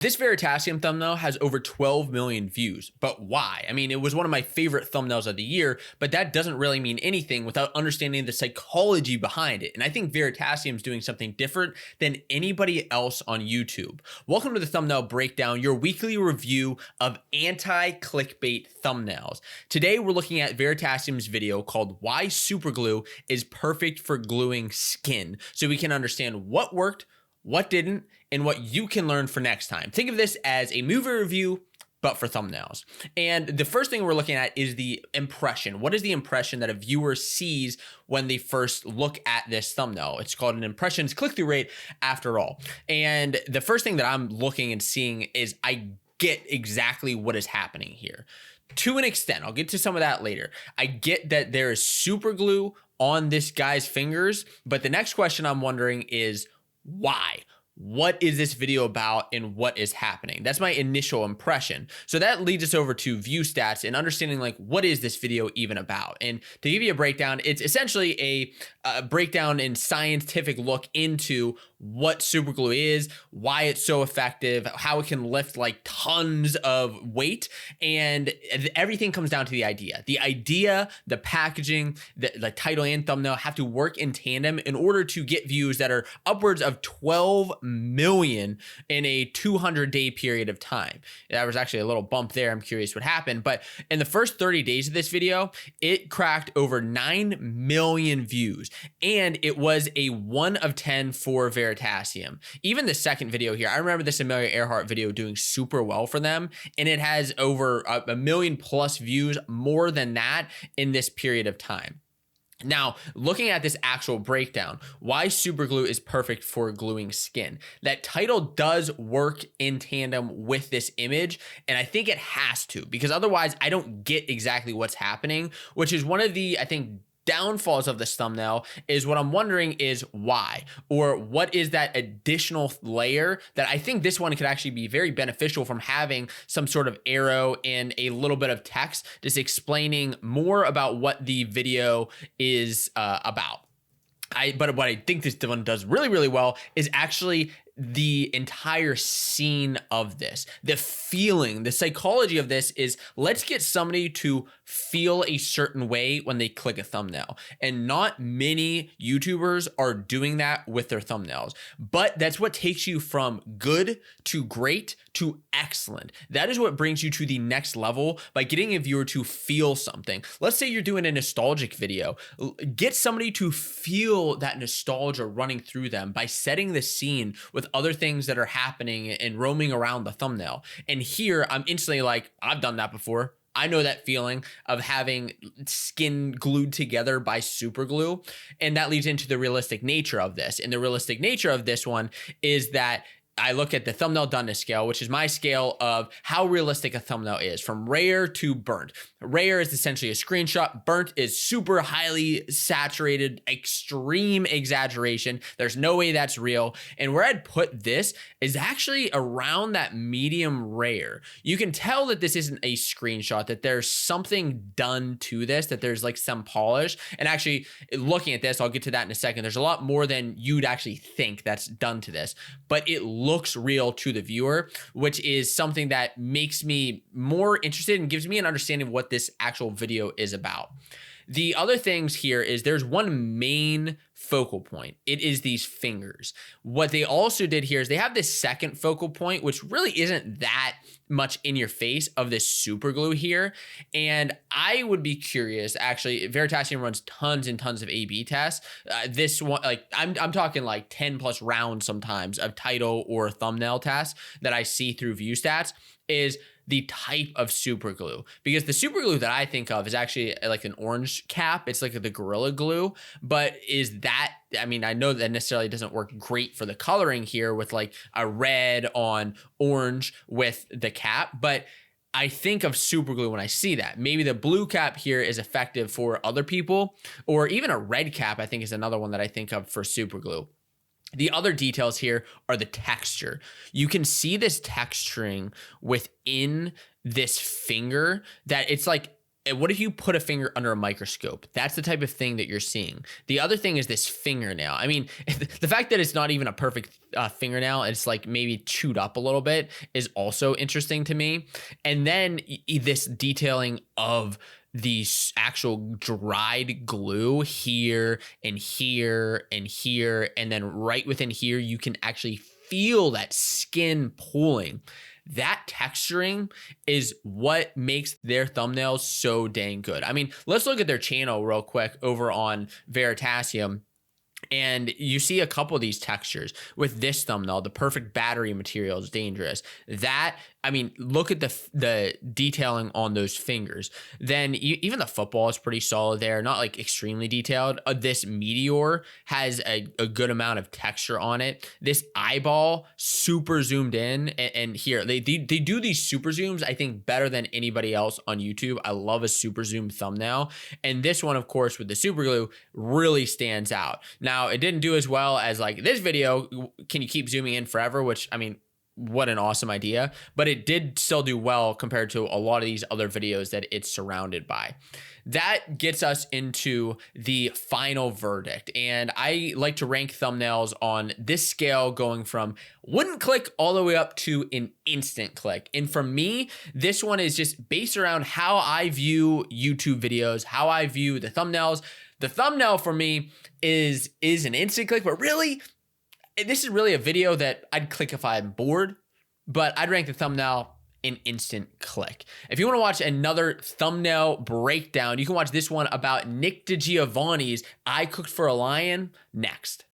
This Veritasium thumbnail has over 12 million views, but why? I mean, it was one of my favorite thumbnails of the year, but that doesn't really mean anything without understanding the psychology behind it. And I think Veritasium is doing something different than anybody else on YouTube. Welcome to the Thumbnail Breakdown, your weekly review of anti-clickbait thumbnails. Today, we're looking at Veritasium's video called Why Superglue is Perfect for Gluing Skin, so we can understand what worked, what didn't, and what you can learn for next time. Think of this as a movie review, but for thumbnails. And the first thing we're looking at is the impression. What is the impression that a viewer sees when they first look at this thumbnail? It's called an impressions click-through rate after all. And the first thing that I'm looking and seeing is I get exactly what is happening here. To an extent, I'll get to some of that later. I get that there is super glue on this guy's fingers, but the next question I'm wondering is, why? What is this video about and what is happening? That's my initial impression. So that leads us over to view stats and understanding like, what is this video even about? And to give you a breakdown, it's essentially a breakdown and scientific look into what superglue is, why it's so effective, how it can lift like tons of weight, and everything comes down to the idea. The idea, the packaging, the title and thumbnail have to work in tandem in order to get views that are upwards of 12 million in a 200-day period of time. That was actually a little bump there. I'm curious what happened, but in the first 30 days of this video, it cracked over 9 million views, and it was a 1 of 10 for Veritasium. Even the second video here, I remember this Amelia Earhart video doing super well for them, and it has over a million plus views, more than that in this period of time. Now, looking at this actual breakdown, why superglue is perfect for gluing skin. That title does work in tandem with this image, and I think it has to, because otherwise I don't get exactly what's happening, which is one of the, I think, downfalls of this thumbnail. Is what I'm wondering is why, or what is that additional layer that I think this one could actually be very beneficial from having some sort of arrow and a little bit of text just explaining more about what the video is about. But what I think this one does really, really well is actually the entire scene of this. The feeling, the psychology of this is, let's get somebody to feel a certain way when they click a thumbnail. And not many YouTubers are doing that with their thumbnails. But that's what takes you from good to great to excellent. That is what brings you to the next level by getting a viewer to feel something. Let's say you're doing a nostalgic video. Get somebody to feel that nostalgia running through them by setting the scene with other things that are happening and roaming around the thumbnail. And here I'm instantly like, I've done that before. I know that feeling of having skin glued together by super glue. And that leads into the realistic nature of this. And the realistic nature of this one is that I look at the thumbnail doneness scale, which is my scale of how realistic a thumbnail is, from rare to burnt. Rare is essentially a screenshot. Burnt is super highly saturated, extreme exaggeration. There's no way that's real. And where I'd put this is actually around that medium rare. You can tell that this isn't a screenshot, that there's something done to this, that there's like some polish. And actually, looking at this, I'll get to that in a second. There's a lot more than you'd actually think that's done to this, but it looks real to the viewer, which is something that makes me more interested and gives me an understanding of what this actual video is about. The other things here is there's one main focal point. It is these fingers. What they also did here is they have this second focal point, which really isn't that much in your face, of this super glue here. And I would be curious, actually, Veritasium runs tons and tons of A/B tests. This one, like I'm talking like 10 plus rounds sometimes of title or thumbnail tests that I see through view stats, is the type of super glue, because the super glue that I think of is actually like an orange cap. It's like the Gorilla Glue, but is that, I mean, I know that necessarily doesn't work great for the coloring here with like a red on orange with the cap, but I think of super glue when I see that. Maybe the blue cap here is effective for other people, or even a red cap, I think, is another one that I think of for super glue. The other details here are the texture. You can see this texturing within this finger, that it's like And what if you put a finger under a microscope? That's the type of thing that you're seeing. The other thing is this fingernail. I mean, the fact that it's not even a perfect fingernail, it's like maybe chewed up a little bit, is also interesting to me. And then this detailing of the actual dried glue here and here and here. And then right within here, you can actually feel that skin pulling. That texturing is what makes their thumbnails so dang good. I mean, let's look at their channel real quick over on Veritasium. And you see a couple of these textures with this thumbnail. The perfect battery material is dangerous. That, I mean, look at the detailing on those fingers. Then even the football is pretty solid there. Not like extremely detailed. This meteor has a good amount of texture on it. This eyeball super zoomed in, and here they do these super zooms, I think, better than anybody else on YouTube. I love a super zoom thumbnail. And this one, of course, with the super glue really stands out. Now, it didn't do as well as like this video, can you keep zooming in forever? Which, I mean, what an awesome idea. But it did still do well compared to a lot of these other videos that it's surrounded by. That gets us into the final verdict. And I like to rank thumbnails on this scale, going from wouldn't click all the way up to an instant click. And for me, this one is just based around how I view YouTube videos, how I view the thumbnails. The thumbnail for me is an instant click, but really, this is really a video that I'd click if I'm bored, but I'd rank the thumbnail an instant click. If you want to watch another thumbnail breakdown, you can watch this one about Nick DiGiovanni's I Cooked for a Lion next.